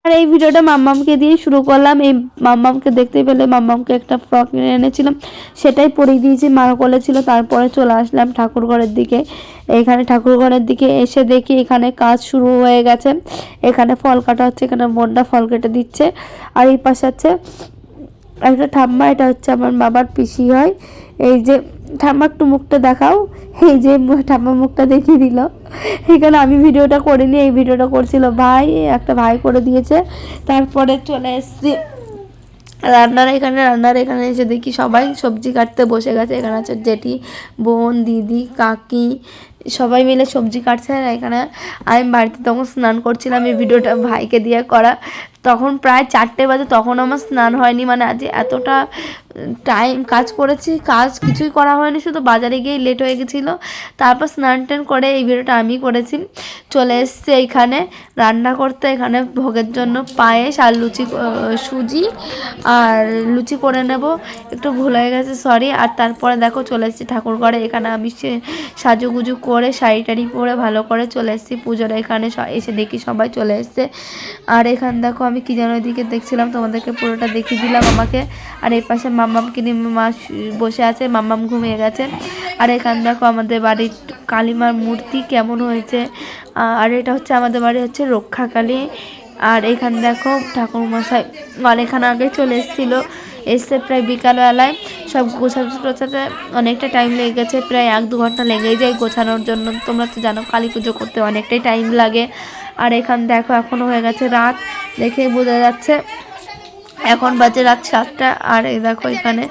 আর এই ভিডিওটা মাম্মামকে দিয়ে শুরু করলাম। এই মাম্মামকে দেখতে পেলে মাম্মামকে একটা ফ্রক কিনে এনেছিলাম, সেটাই পরিয়ে দিয়েছি, মার কোলে ছিল। তারপরে চলে আসলাম ঠাকুরঘরের দিকে। এখানে ঠাকুরঘরের দিকে এসে দেখি এখানে কাজ শুরু হয়ে গেছে। এখানে ফল কাটা হচ্ছে, এখানে বোনটা ফল কেটে দিচ্ছে। আর এই পাশে আছে একটা ঠাম্মা, এটা হচ্ছে আমার বাবার পিসি হয়। এই যে ঠাম্মা একটু মুখটা দেখাও, এই যে ঠাম্মা মুখটা দেখিয়ে দিল। এখানে আমি ভিডিওটা করিনি, এই ভিডিওটা করছিল ভাই, একটা ভাই করে দিয়েছে। তারপরে চলে এসেছি রান্নার এখানে এসে দেখি সবাই সবজি কাটতে বসে গেছে। এখানে আছে জেঠি, বোন, দিদি, কাকি, সবাই মিলে সবজি কাটছে। আর এখানে আমি বাড়িতে তখন স্নান করছিলাম, এই ভিডিওটা ভাইকে দিয়ে করা। তখন প্রায় 4টে বাজে, তখন আমার স্নান হয়নি। মানে আজ এতটা টাইম কাজ করেছি, কাজ কিছুই করা হয়নি, শুধু বাজারে গিয়ে লেট হয়ে গেছিলো। তারপর স্নান টান করে এই ভিডিওটা আমি করেছি। চলে এসছে এইখানে রান্না করতে। এখানে ভোগের জন্য পায়েস আর সুজি আর লুচি করে নেব, একটু ভুল হয়ে গেছে, সরি। আর তারপরে দেখো চলে এসেছি ঠাকুর ঘরে। এখানে আমি সাজুগুজু করে শাড়ি টাড়ি পরে ভালো করে চলে এসেছি পুজোর এখানে। এসে দেখি সবাই চলে এসছে। আর এখানে দেখো আমি কি যেন ওইদিকে দেখছিলাম, তোমাদেরকে পুরোটা দেখিয়ে দিলাম আমাকে। আর এই পাশে মাম্মামকে নিয়ে মা বসে আছে, মাম্মাম ঘুমিয়ে গেছে। আর এখানে দেখো আমাদের বাড়ির কালীমার মূর্তি কেমন হয়েছে। আর এটা হচ্ছে আমাদের বাড়ি হচ্ছে রক্ষাকালী। আর এখানে দেখো ঠাকুরমশাই অনেকক্ষণ আগে চলে এসেছিলো, এসে প্রায় বিকালবেলায় সব গোছাতে টোছাতে অনেকটা টাইম লেগে গেছে, প্রায় 1-2 ঘন্টা লেগেই যায় গোছানোর জন্য। তোমরা তো জানো কালী পুজো করতে অনেকটাই টাইম লাগে। আর এখানে দেখো এখনও হয়ে গেছে রাত, দেখেই বোঝা যাচ্ছে এখন বাজে রাত 7টা। আর এই দেখো এখানে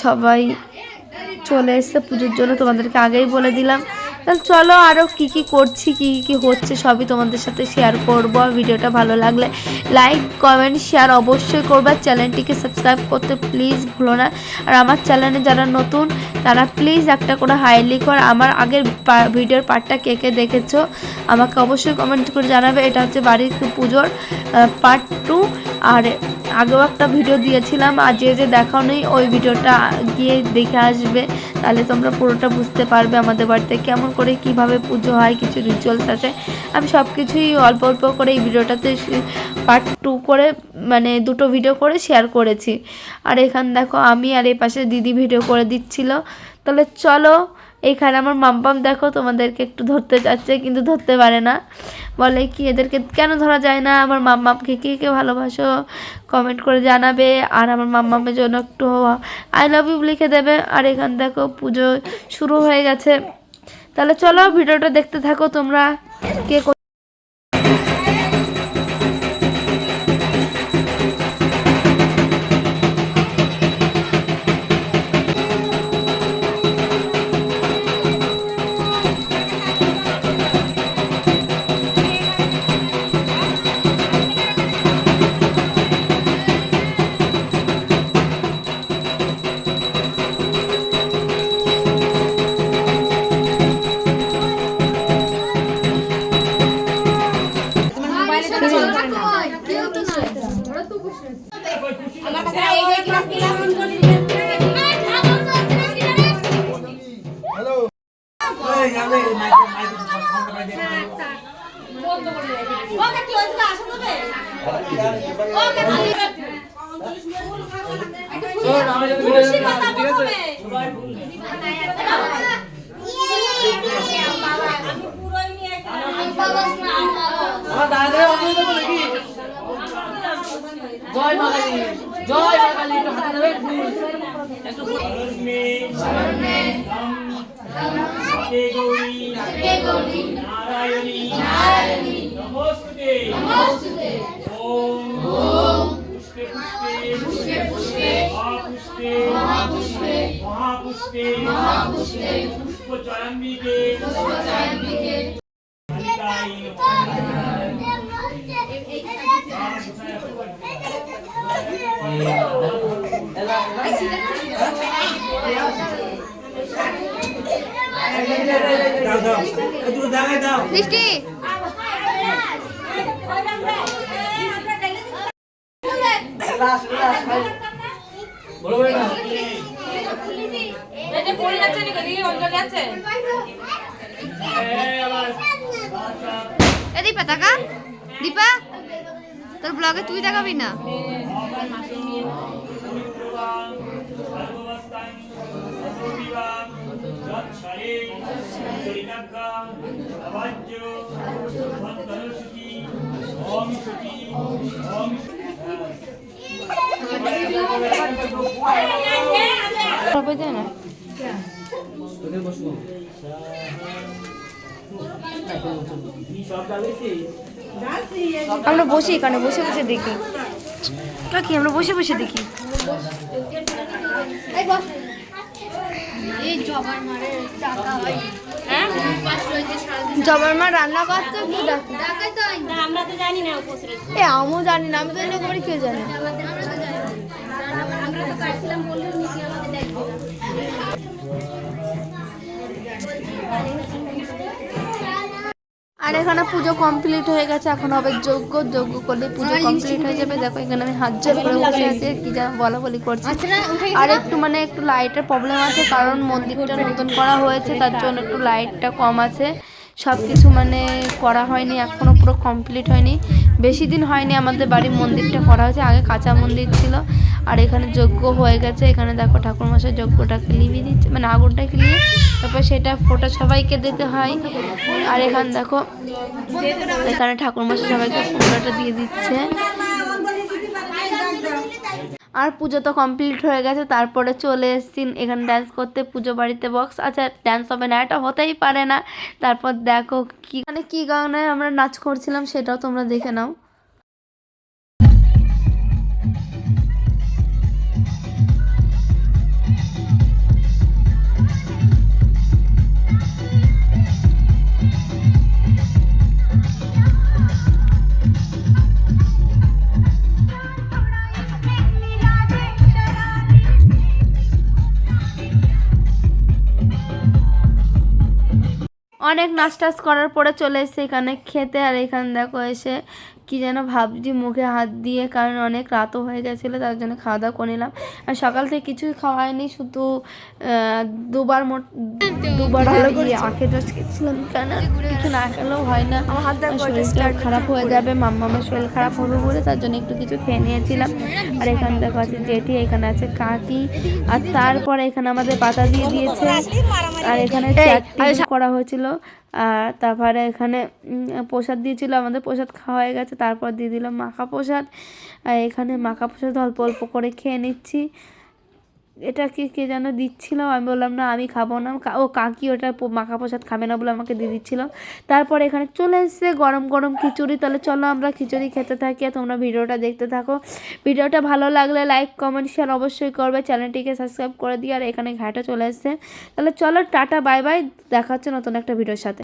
সবাই চলে এসছে পুজোর জন্য, তোমাদেরকে আগেই বলে দিলাম। তাহলে চলো আরও কী কী করছি, কী কী হচ্ছে সবই তোমাদের সাথে শেয়ার করব। ভিডিওটা ভালো লাগলে লাইক কমেন্ট শেয়ার অবশ্যই করবে। চ্যানেলটিকে সাবস্ক্রাইব করতে প্লিজ ভুলো না। আর আমার চ্যানেলে যারা নতুন তারা প্লিজ একটা করে হাইলি কর। আমার আগের ভিডিওর পার্টটা কে কে দেখেছো আমাকে অবশ্যই কমেন্ট করে জানাবে। এটা হচ্ছে বাড়ির পুজোর পার্ট 2। আর আগেও একটা ভিডিও দিয়েছিলাম, আর যে দেখাও নেই ওই ভিডিওটা গিয়ে দেখে আসবে, তাহলে তোমরা পুরোটা বুঝতে পারবে আমাদের বাড়িতে কেমন করে কিভাবে পুজো হয়, কিছু রিচুয়ালস আছে। আমি সব কিছুই অল্প অল্প করে এই ভিডিওটাতে পার্ট 2 করে, মানে 2টো ভিডিও করে শেয়ার করেছি। আর এখানে দেখো আমি আর এই পাশে দিদি ভিডিও করে দিচ্ছিল। তাহলে চলো, এইখানে আমার মাম্পাম দেখো তোমাদেরকে একটু ধরতে চাচ্ছে কিন্তু ধরতে পারে না, বলে কি এদেরকে কেন ধরা যায় না। আমার মাম্মামকে কে কে ভালোবাসো কমেন্ট করে জানাবে, আর আমার মাম্মামের জন্য একটু আই লাভ ইউ লিখে দেবে। আর এখানে দেখো পুজো শুরু হয়ে গেছে। তাহলে চলো ভিডিওটা দেখতে থাকো তোমরা কে জয় মা কালী, জয় মা কালী, একটু হাতে দেবে ফুল, একটু শরণে নমস্তে গৌরী নারায়ণী নমস্তে ওম পুষ্পে পুষ্পে মহাপুষ্পে পুষ্পচয়ম্বিকে মিষ্টি দীপা টাকা দীপা তোর ব্লগে তুই দেখাবি না? না আমরা বসি এখানে বসে বসে দেখি কি আমরা বসে বসে দেখি। জবার মা রান্না করছে আমরা তো জানি না আমিও জানি না, আমি তো এনে করে কেউ জানি। আমরা তো পারছিলাম বললে আর এখানে পুজো কমপ্লিট হয়ে গেছে, এখন হবে যজ্ঞ। যজ্ঞ করলে পুজো কমপ্লিট হয়ে যাবে। দেখো এখানে আমি হাত জোর করে বসে আছি, কি যেন বলা বলি করছি। আর একটু মানে একটু লাইটের প্রবলেম আছে, কারণ মন্দিরটা নতুন করা হয়েছে, তার জন্য একটু লাইটটা কম আছে। সব কিছু মানে করা হয়নি, এখনও পুরো কমপ্লিট হয়নি। বেশি দিন হয়নি আমাদের বাড়ির মন্দিরটা করা হয়েছে, আগে কাঁচা মন্দির ছিল। আর এখানে যজ্ঞ হয়ে গেছে। এখানে দেখো ঠাকুরমশাই যজ্ঞটাকে লিভিয়ে দিচ্ছে, মানে আগুনটাকে নিয়ে তারপর সেটা ফোঁটা সবাইকে দিতে হয়। আর এখানে দেখো এখানে ঠাকুরমশাই সবাইকে ফোঁটাটা দিয়ে দিচ্ছে। আর পুজো তো কমপ্লিট হয়ে গেছে, তারপরে চলে এসেছি এখানে ডান্স করতে। পুজো বাড়িতে বক্স আছে, ডান্স হবে না এটা হতেই পারে না। তারপর দেখো কি মানে কি গানে আমরা নাচ করছিলাম সেটাও তোমরা দেখে নাও। অনেক নাচ টাচ করার পরে চলে এসেছে এখানে খেতে। আর এখানে দেখো এসে কি যেন ভাবছি মুখে হাত দিয়ে, কারণ অনেক রাতও হয়ে গেছিলো, তার জন্য খাওয়া দাওয়া করে নিলাম। আর সকাল থেকে কিছুই খাওয়া হয়নি, শুধু দুবার আখের রস খেয়েছিলাম, কেন কিছু না খেলেও হয় না, শরীরটা খারাপ হয়ে যাবে, মাম্মামের শরীর খারাপ হবে বলে, তার জন্য একটু কিছু খেয়ে নিয়েছিলাম। আর এখানে দেখো আছে জেঠি, এখানে আছে কাকি, আর তারপরে এখানে আমাদের পাতা দিয়ে দিয়েছে। আর এখানে চাটনি করা হয়েছিল। আর তারপরে এখানে প্রসাদ দিয়েছিল, আমাদের প্রসাদ খাওয়া হয়ে গেছে। তারপর দিয়ে দিলাম মাখা প্রসাদ। আর এখানে মাখা প্রসাদ অল্প অল্প করে খেয়ে নিচ্ছি। এটা কে যেন দিচ্ছিল, আমি বললাম না আমি খাবো না, ও কাকি ওটা মাখা প্রসাদ খাবে না বলে আমাকে দিয়ে দিচ্ছিলো। তারপর এখানে চলে এসেছে গরম গরম খিচুড়ি। তাহলে চলো আমরা খিচুড়ি খেতে থাকি, আর তোমরা ভিডিওটা দেখতে থাকো। ভিডিওটা ভালো লাগলে লাইক কমেন্ট শেয়ার অবশ্যই করবে, চ্যানেলটিকে সাবস্ক্রাইব করে দিয়ে। আর এখানে ঘাটে চলে এসেছে। তাহলে চলো টাটা বাই বাই, দেখা হচ্ছে নতুন একটা ভিডিওর সাথে।